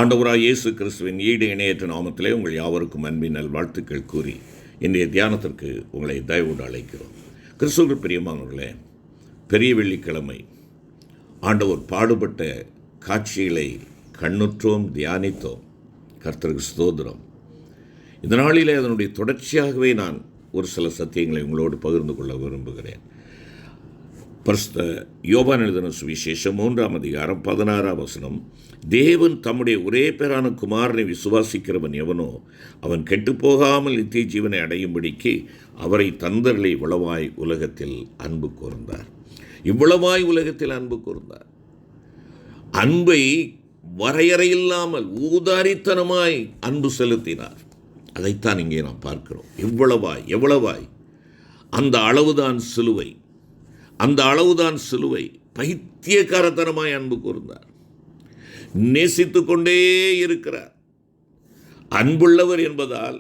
ஆண்டவராய் இயேசு கிறிஸ்துவின் ஈடு இணையற்ற நாமத்திலே உங்கள் யாவருக்கும் அன்பின் நல்வாழ்த்துக்கள் கூறி இன்றைய தியானத்திற்கு உங்களை தயவோடு அழைக்கிறோம். கிறிஸ்துவுக்குள் பிரியமானவர்களே, பெரிய வெள்ளிக்கிழமை ஆண்டவர் பாடுபட்ட காட்சிகளை கண்ணுற்றோம், தியானித்தோம். கர்த்தருக்கு ஸ்தோத்திரம். இந்த நாளிலே அதனுடைய தொடர்ச்சியாகவே நான் ஒரு சில சத்தியங்களை உங்களோடு பகிர்ந்து கொள்ள விரும்புகிறேன். பரிசுத்த யோவான் எழுதின சுவிசேஷம் 3ஆம் அதிகாரம் 16ஆம் வசனம், தேவன் தம்முடைய ஒரே பேரான குமாரனை விசுவாசிக்கிறவன் எவனோ அவன் கெட்டுப்போகாமல் நித்திய ஜீவனை அடையும்படிக்கு அவரை தந்தருளை இவ்வளவாய் உலகத்தில் அன்பு கூர்ந்தார். இவ்வளவாய் உலகத்தில் அன்பு கூர்ந்தார். அன்பை வரையறையில்லாமல் ஊதாரித்தனமாய் அன்பு செலுத்தினார். அதைத்தான் இங்கே நாம் பார்க்கிறோம். இவ்வளவாய், எவ்வளவாய், அந்த அளவுதான் சிலுவை. அந்த அளவுதான் சிலுவை. பைத்தியக்காரத்தனமாய் அன்பு கூர்ந்தார். நேசித்து கொண்டே இருக்கிறார். அன்புள்ளவர் என்பதால்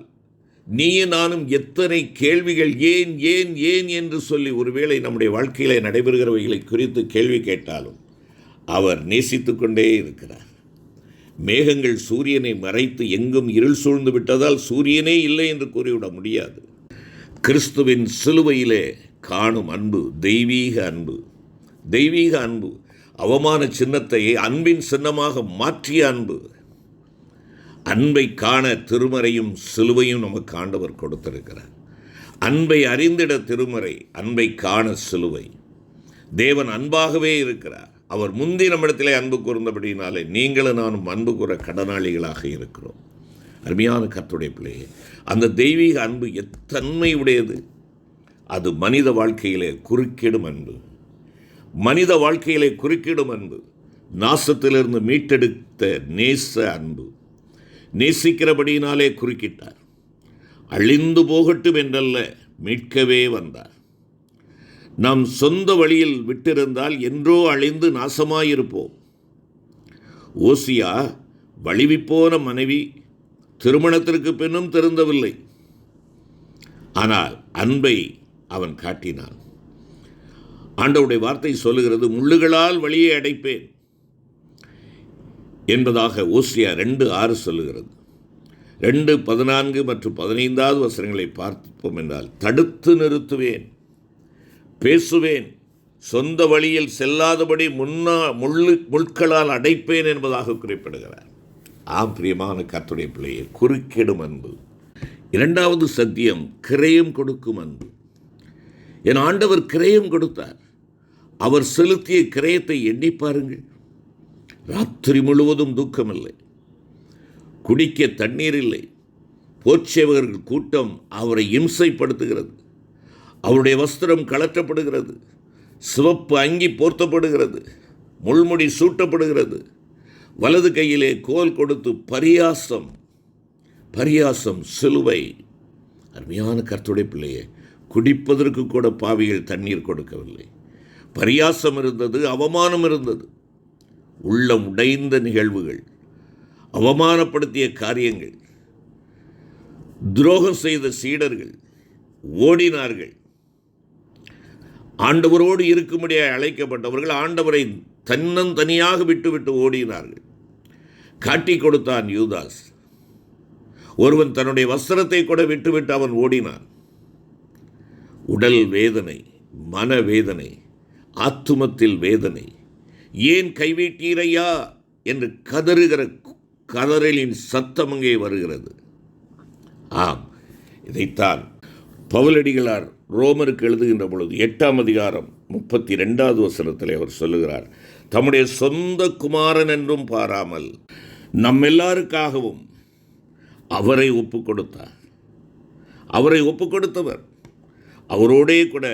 நீயும் நானும் எத்தனை கேள்விகள் ஏன் ஏன் ஏன் என்று சொல்லி ஒருவேளை நம்முடைய வாழ்க்கையிலே நடைபெறுகிறவைகளை குறித்து கேள்வி கேட்டாலும் அவர் நேசித்து கொண்டே இருக்கிறார். மேகங்கள் சூரியனை மறைத்து எங்கும் இருள் சூழ்ந்து விட்டதால் சூரியனே இல்லை என்று கூறிவிட முடியாது. கிறிஸ்துவின் சிலுவையிலே காணும் அன்பு தெய்வீக அன்பு. தெய்வீக அன்பு அவமான சின்னத்தை அன்பின் சின்னமாக மாற்றிய அன்பு. அன்பை காண திருமறையும் சிலுவையும் நமக்கு ஆண்டவர் கொடுத்திருக்கிறார். அன்பை அறிந்திட திருமறை, அன்பை காண சிலுவை. தேவன் அன்பாகவே இருக்கிறார். அவர் முந்தி நம்மிடத்திலே அன்பு கூர்ந்தபடினாலே நீங்களும் நானும் அன்பு கூற கடனாளிகளாக இருக்கிறோம். அருமையான கர்த்தருடைய பிள்ளையே, அந்த தெய்வீக அன்பு எத்தன்மை உடையது. அது மனித வாழ்க்கையிலே குறுக்கிடும் அன்பு. மனித வாழ்க்கையிலே குறுக்கிடும் அன்பு. நாசத்திலிருந்து மீட்டெடுத்த நேச அன்பு. நேசிக்கிறபடியினாலே குறுக்கிட்டார். அழிந்து போகட்டும் என்றல்ல, மீட்கவே வந்தார். நாம் சொந்த வழியில் விட்டிருந்தால் என்றோ அழிந்து நாசமாயிருப்போம். ஓசியா வழிவிப்போன மனைவி திருமணத்திற்கு பின்னும் திருந்தவில்லை. ஆனால் அன்பை அவன் காட்டினான். ஆண்டவருடைய வார்த்தை சொல்லுகிறது, முள்ளுகளால் வழியை அடைப்பேன் என்பதாக ஓசியா 2:6 சொல்லுகிறது. 2:14 மற்றும் 15 வசனங்களை பார்ப்போம் என்றால், தடுத்து நிறுத்துவேன், பேசுவேன், சொந்த வழியில் செல்லாதபடி முள்களால் அடைப்பேன் என்பதாக குறிப்பிடுகிறார். ஆம், பிரியமான கர்த்தருடைய பிள்ளையே, குறுக்கிடும் அன்பு. 2வது சத்தியம், கிரயம் கொடுக்கும் அன்பு. என் ஆண்டவர் கிரயம் கொடுத்தார். அவர் செலுத்திய கிரயத்தை எண்ணி பாருங்கள். ராத்திரி முழுவதும் தூக்கமில்லை, குடிக்க தண்ணீர் இல்லை. போர்ச்சேவகர்கள் கூட்டம் அவரை இம்சைப்படுத்துகிறது. அவருடைய வஸ்திரம் கழற்றப்படுகிறது, சிவப்பு அங்கி போர்த்தப்படுகிறது, முள்முடி சூட்டப்படுகிறது, வலது கையிலே கோல் கொடுத்து பரியாசம் சிலுவை. அருமையான கர்த்தருடைய பிள்ளையே, குடிப்பதற்கு கூட பாவிகள் தண்ணீர் கொடுக்கவில்லை. பரியாசம் இருந்தது, அவமானம் இருந்தது. உள்ளம் உடைந்த நிகழ்வுகள், அவமானப்படுத்திய காரியங்கள், துரோகம் செய்த சீடர்கள் ஓடினார்கள். ஆண்டவரோடு இருக்கும்படியாக அழைக்கப்பட்டவர்கள் ஆண்டவரை தன்னந்தனியாக விட்டுவிட்டு ஓடினார்கள். காட்டி கொடுத்தான் யூதாஸ். ஒருவன் தன்னுடைய வஸ்திரத்தை கூட விட்டுவிட்டு அவன் ஓடினான். உடல் வேதனை, மனவேதனை, ஆத்துமத்தில் வேதனை. ஏன் கைவிட்டீரையா என்று கதறுகிற கதறலின் சத்தம் அங்கே வருகிறது. ஆம், இதைத்தான் பவுலடிகளார் ரோமருக்கு எழுதுகின்ற பொழுது 8ஆம் அதிகாரம் 32வது வசனத்திலே அவர் சொல்லுகிறார், தம்முடைய சொந்த குமாரன் என்றும் பாராமல் நம் எல்லாருக்காகவும் அவரை ஒப்பு கொடுத்தார். அவரை ஒப்பு கொடுத்தவர் அவரோடே கூட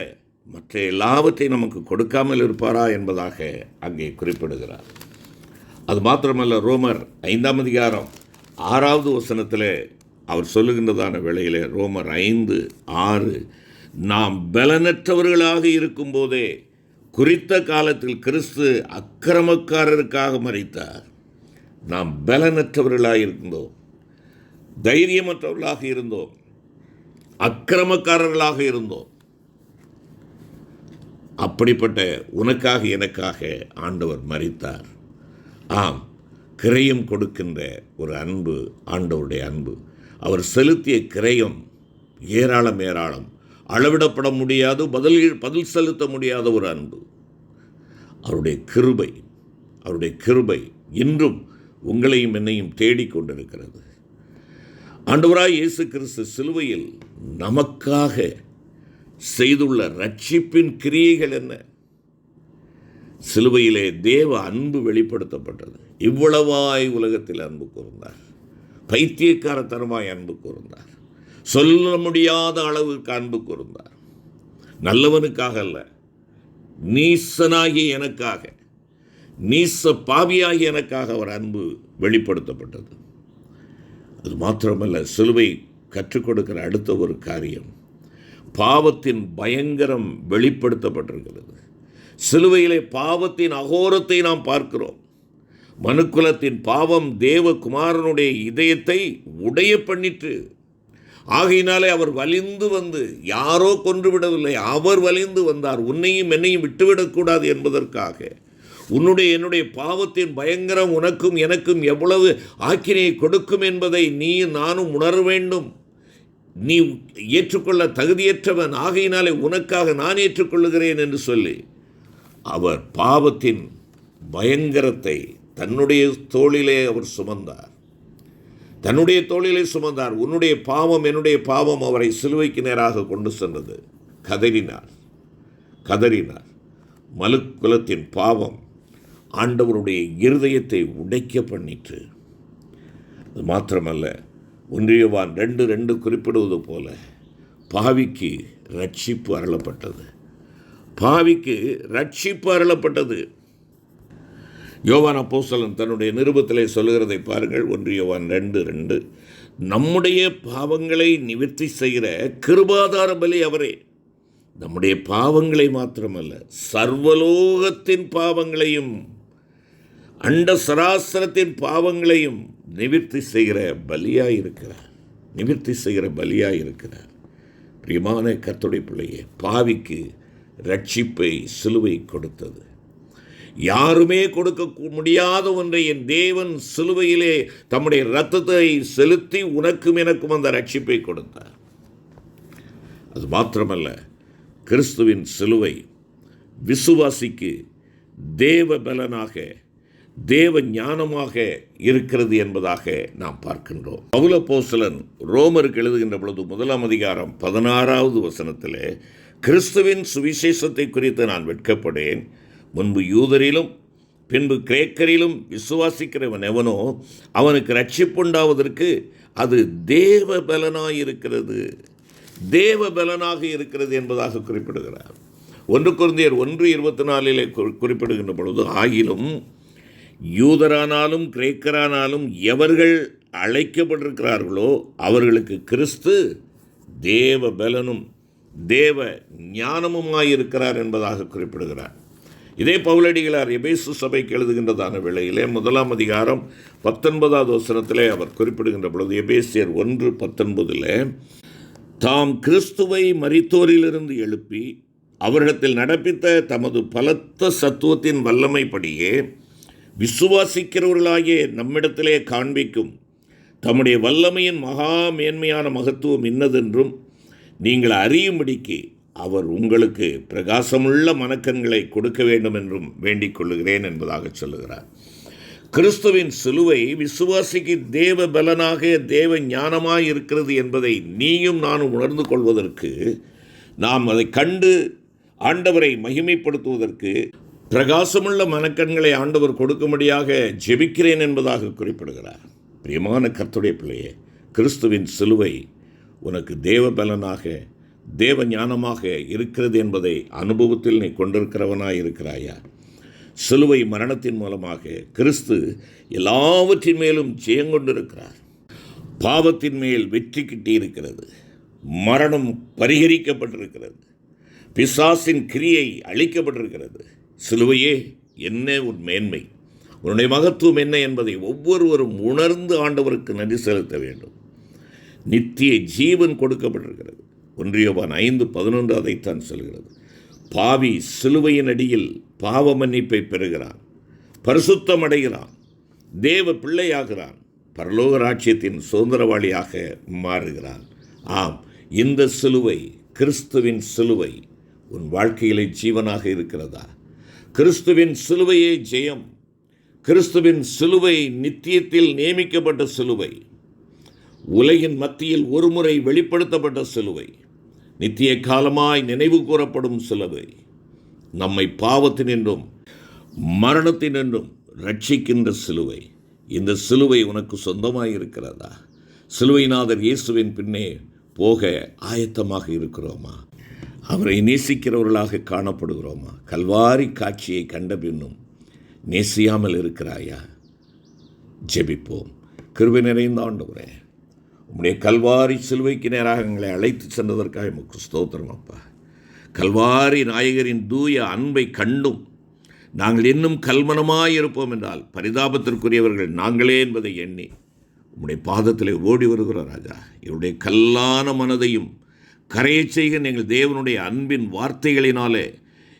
மற்ற எல்லாவற்றையும் நமக்கு கொடுக்காமல் இருப்பாரா என்பதாக அங்கே குறிப்பிடுகிறார். அது மாத்திரமல்ல, ரோமர் 5ஆம் அதிகாரம் 6வது வசனத்தில் அவர் சொல்லுகின்றதான வேளையிலே, ரோமர் 5:6, நாம் பலனற்றவர்களாக இருக்கும்போதே குறித்த காலத்தில் கிறிஸ்து அக்கிரமக்காரருக்காக மரித்தார். நாம் பலனற்றவர்களாக இருந்தோம், தைரியமற்றவர்களாக இருந்தோம், அக்கிரமக்காரர்களாக இருந்தோம். அப்படிப்பட்ட உனக்காக எனக்காக ஆண்டவர் மரித்தார். ஆம், கிரயம் கொடுக்கின்ற ஒரு அன்பு ஆண்டவருடைய அன்பு. அவர் செலுத்திய கிரயம் ஏராளம் ஏராளம், அளவிடப்பட முடியாது, பதில் செலுத்த முடியாத ஒரு அன்பு. அவருடைய கிருபை இன்றும் உங்களையும் என்னையும் தேடிக்கொண்டிருக்கிறது. ஆண்டவராய் இயேசு கிறிஸ்து சிலுவையில் நமக்காக செய்துள்ள ரட்சிப்பின் கிரியைகள் என்ன? சிலுவையிலே தேவ அன்பு வெளிப்படுத்தப்பட்டது. இவ்வளவாய் உலகத்தில் அன்பு கூர்ந்தார், பைத்தியக்காரத்தனமாய் அன்பு கூர்ந்தார், சொல்ல முடியாத அளவுக்கு அன்பு கூர்ந்தார். நல்லவனுக்காக அல்ல, நீசனாகிய எனக்காக, நீச பாவியாகிய எனக்காக அவர் அன்பு வெளிப்படுத்தப்பட்டது. அது மாத்திரமல்ல, சிலுவை கற்றுக் கொடுக்கிற அடுத்த ஒரு காரியம், பாவத்தின் பயங்கரம் வெளிப்படுத்தப்பட்டிருக்கிறது. சிலுவையிலே பாவத்தின் அகோரத்தை நாம் பார்க்கிறோம். மனுக்குலத்தின் பாவம் தேவகுமாரனுடைய இதயத்தை உடைய பண்ணிற்று. ஆகையினாலே அவர் வலிந்து வந்து, யாரோ கொன்று விடவில்லை, அவர் வலிந்து வந்தார். உன்னையும் என்னையும் விட்டுவிடக்கூடாது என்பதற்காக. என்னுடைய பாவத்தின் பயங்கரம் உனக்கும் எனக்கும் எவ்வளவு ஆக்கினையை கொடுக்கும் என்பதை நீ நானும் உணர வேண்டும். நீ ஏற்றுக்கொள்ள தகுதியற்றவன், ஆகையினாலே உனக்காக நான் ஏற்றுக்கொள்ளுகிறேன் என்று சொல்லி அவர் பாவத்தின் பயங்கரத்தை தன்னுடைய தோளிலே அவர் சுமந்தார். உன்னுடைய பாவம் என்னுடைய பாவம் அவரை சிலுவைக்கு நேராக கொண்டு சென்றது. கதறினார். மனுக்குலத்தின் பாவம் ஆண்டவருடைய இருதயத்தை உடைக்க பண்ணிற்று. அது மாத்திரமல்ல, 1 யோவான் 2:2 குறிப்பிடுவது போல பாவிக்கு ரட்சிப்பு அருளப்பட்டது. யோவான் அப்போஸ்தலன் தன்னுடைய நிருபத்திலே சொல்லுகிறதை பாருங்கள். 1 யோவான் 2:2, நம்முடைய பாவங்களை நிவர்த்தி செய்கிற கிருபாதார பலி அவரே. நம்முடைய பாவங்களை மாத்திரமல்ல, சர்வலோகத்தின் பாவங்களையும் அண்ட சராசரத்தின் பாவங்களையும் நிவர்த்தி செய்கிற பலியாயிருக்கிறார். பிரியமான கர்த்தருடைய பிள்ளையே, பாவிக்கு ரட்சிப்பை சிலுவை கொடுத்தது. யாருமே கொடுக்க முடியாத ஒன்றை என் தேவன் சிலுவையிலே தம்முடைய இரத்தத்தை செலுத்தி உனக்கும் எனக்கும் அந்த ரட்சிப்பை கொடுத்தார். அது மாத்திரமல்ல, கிறிஸ்துவின் சிலுவை விசுவாசிக்கு தேவ பலனாக, தேவ ஞானமாக இருக்கிறது என்பதாக நாம் பார்க்கின்றோம். பவுல் அப்போஸ்தலன் ரோமருக்கு எழுதுகின்ற பொழுது 1 அதிகாரம் 16வது வசனத்திலே, கிறிஸ்துவின் சுவிசேஷத்தை குறித்து நான் வெட்கப்படேன். முன்பு யூதரிலும் பின்பு கிரேக்கரிலும் விசுவாசிக்கிறவன் எவனோ அவனுக்கு ரட்சிப்புண்டாவதற்கு அது தேவ பலனாக இருக்கிறது என்பதாக குறிப்பிடுகிறார். 1 கொரிந்தியர் 1:24 குறிப்பிடுகின்ற பொழுது, ஆகிலும் யூதரானாலும் கிரேக்கரானாலும் எவர்கள் அழைக்கப்பட்டிருக்கிறார்களோ அவர்களுக்கு கிறிஸ்து தேவ பலனும் தேவ ஞானமுமாயிருக்கிறார் என்பதாக குறிப்பிடுகிறார். இதே பவுலடிகளார் எபேசு சபைக்கு எழுதுகின்றதான வேளையிலே 1 அதிகாரம் 19வது வசனத்திலே அவர் குறிப்பிடுகின்ற பொழுது, எபேசியர் 1:19, தாம் கிறிஸ்துவை மரித்தோரிலிருந்து எழுப்பி அவரிடத்தில் நடப்பித்த தமது பலத்த சத்துவத்தின் வல்லமைப்படியே விசுவாசிக்கிறவர்களாகிய நம்மிடத்திலே காண்பிக்கும் தம்முடைய வல்லமையின் மகா மேன்மையான மகத்துவம் இன்னதென்றும் நீங்கள் அறியும்படிக்கு அவர் உங்களுக்கு பிரகாசமுள்ள மனக்கண்களை கொடுக்க வேண்டும் என்றும் வேண்டிக் கொள்ளுகிறேன் என்பதாக சொல்லுகிறார். கிறிஸ்துவின் சிலுவை விசுவாசிக்கு தேவ பலனாக, தேவ ஞானமாய் இருக்கிறது என்பதை நீயும் நானும் உணர்ந்து கொள்வதற்கு, நாம் அதை கண்டு ஆண்டவரை மகிமைப்படுத்துவதற்கு பிரகாசமுள்ள மனக்கண்களை ஆண்டவர் கொடுக்கும்படியாக ஜெபிக்கிறேன் என்பதாக குறிப்பிடுகிறார். பிரியமான கர்த்தருடைய பிள்ளையே, கிறிஸ்துவின் சிலுவை உனக்கு தேவ பலனாக, தேவ ஞானமாக இருக்கிறது என்பதை அனுபவத்தில் நீ கொண்டிருக்கிறவனாய் இருக்கிறாயா? சிலுவை மரணத்தின் மூலமாக கிறிஸ்து எல்லாவற்றின் மேலும் ஜெயங்கொண்டிருக்கிறார். பாவத்தின் மேல் வெற்றி கிட்டியிருக்கிறது. மரணம் பரிகரிக்கப்பட்டிருக்கிறது. பிசாசின் கிரியை அழிக்கப்பட்டிருக்கிறது. சிலுவையே என்ன உன் மேன்மை, உன்னுடைய மகத்துவம் என்ன என்பதை ஒவ்வொருவரும் உணர்ந்து ஆண்டவருக்கு நன்றி செலுத்த வேண்டும். நித்திய ஜீவன் கொடுக்கப்பட்டிருக்கிறது. 1 யோவான் 5:11 அதைத்தான் சொல்கிறது. பாவி சிலுவையின் அடியில் பாவ மன்னிப்பை பெறுகிறான், பரிசுத்தம் அடைகிறான், தேவ பிள்ளையாகிறான், பரலோக ராஜ்யத்தின் சுதந்திரவாளியாக மாறுகிறான். ஆம், இந்த சிலுவை, கிறிஸ்துவின் சிலுவை உன் வாழ்க்கையிலே ஜீவனாக இருக்கிறதா? கிறிஸ்துவின் சிலுவையே ஜெயம். கிறிஸ்துவின் சிலுவை நித்தியத்தில் நியமிக்கப்பட்ட சிலுவை, உலகின் மத்தியில் ஒருமுறை வெளிப்படுத்தப்பட்ட சிலுவை, நித்திய காலமாய் நினைவு கூறப்படும் சிலுவை, நம்மை பாவத்தினின்றும் மரணத்தினின்றும் ரட்சிக்கின்ற சிலுவை. இந்த சிலுவை உனக்கு சொந்தமாய் இருக்கிறதா? சிலுவைநாதர் இயேசுவின் பின்னே போக ஆயத்தமாக இருக்கிறோமா? அவரை நேசிக்கிறவர்களாக காணப்படுகிறோமா? கல்வாரி காட்சியை கண்ட பின்னும் நேசியாமல் இருக்கிறாயா? ஜெபிப்போம். கிருபை நிறைந்த ஆண்டவரே, உம்முடைய கல்வாரி சிலுவைக்கு நேராக எங்களை அழைத்து சென்றதற்காக உமக்கு ஸ்தோத்திரம் அப்பா. கல்வாரி நாயகரின் தூய அன்பை கண்டும் நாங்கள் இன்னும் கல்மனமாயிருப்போம் என்றால் பரிதாபத்திற்குரியவர்கள் நாங்களே என்பதை எண்ணி உம்முடைய பாதத்திலே ஓடி வருகிற ராஜா, இவருடைய கல்லான மனதையும் கரையச் செய்க எங்கள் தேவனுடைய அன்பின் வார்த்தைகளினாலே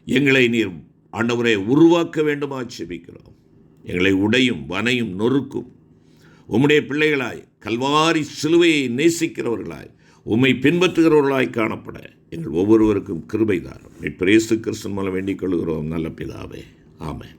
எங்களை நீர் ஆண்டவரை உருவாக்க வேண்டுமா ஜெபிக்கிறோம். எங்களை உடையும் வனையும் நொறுக்கும் உம்முடைய பிள்ளைகளாய், கல்வாரி சிலுவையை நேசிக்கிறவர்களாய், உம்மை பின்பற்றுகிறவர்களாய் காணப்பட எங்கள் ஒவ்வொருவருக்கும் கிருபை தாரும். மீட்பர் இயேசு கிறிஸ்து மூலம் வேண்டிக் கொள்கிறோம் நல்ல பிதாவே. ஆமென்.